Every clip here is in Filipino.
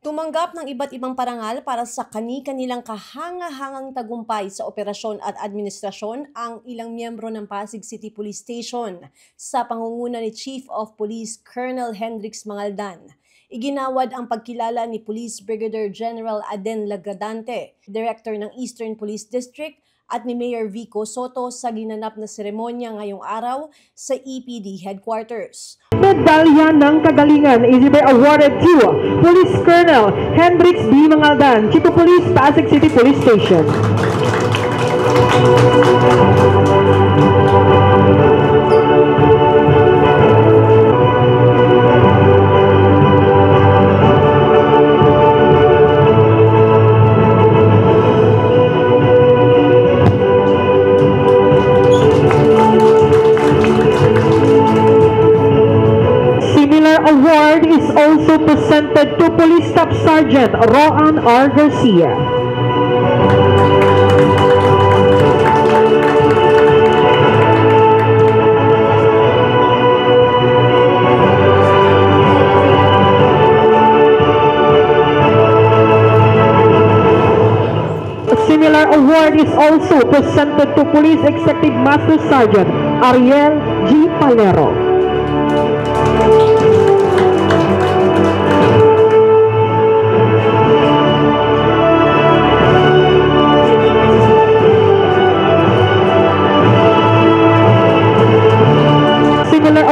Tumanggap ng iba't ibang parangal para sa kani-kanilang kahanga-hangang tagumpay sa operasyon at administrasyon ang ilang miyembro ng Pasig City Police Station sa pangunguna ni Chief of Police Colonel Hendrix Mangaldan. Iginawad ang pagkilala ni Police Brigadier General Aden Lagradante, Director ng Eastern Police District, at ni Mayor Vico Soto sa ginanap na seremonya ngayong araw sa EPD Headquarters. Medalya ng Kagalingan is awarded to Police Colonel Hendrix B. Mangaldan, Chief of Police, Pasig City Police Station. Award is also presented to Police Staff Sergeant Roan R. Garcia. A similar award is also presented to Police Executive Master Sergeant Ariel G. Palero.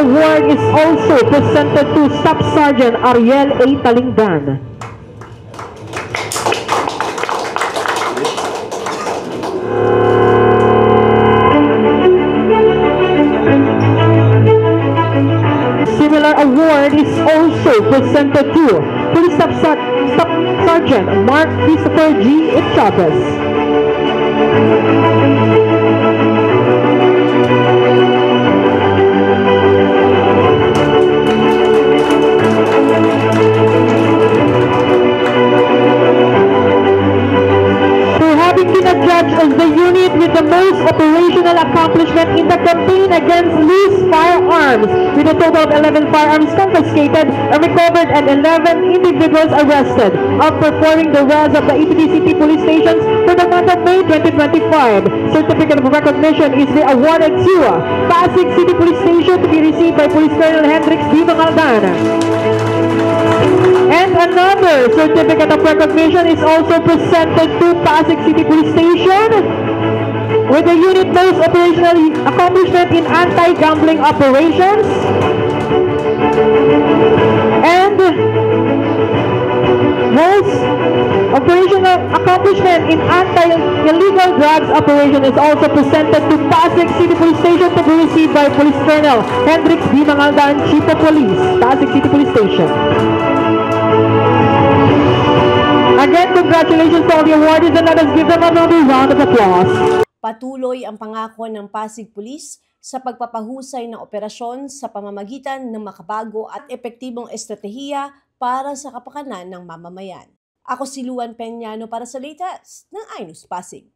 Award is also presented to Staff Sergeant Ariel A. Talingdan. Similar award is also presented to Police Staff Sergeant Mark Christopher G. Chavez. Judged as the unit with the most operational accomplishment in the campaign against loose firearms, with a total of 11 firearms confiscated and recovered and 11 individuals arrested, outperforming the rest of the EPD City Police Stations for the month of May 2025. Certificate of recognition is awarded to Pasig City Police Station to be received by Police Colonel Hendrix B. Mangaldan. And another certificate of recognition is also presented to Pasig City Police Station with the unit most operational accomplishment in anti-gambling operations and most operational accomplishment in anti-illegal drugs operation is also presented to Pasig City Police Station to be received by Police Colonel Hendrix B. Mangaldan, Chief of Police, Pasig City Police Station. Again, congratulations to all the awardees and let us give them another round of applause. Patuloy ang pangako ng Pasig Police sa pagpapahusay ng operasyon sa pamamagitan ng makabago at epektibong estratehiya para sa kapakanan ng mamamayan. Ako si Luan Peñano para sa latest ng iNews Pasig.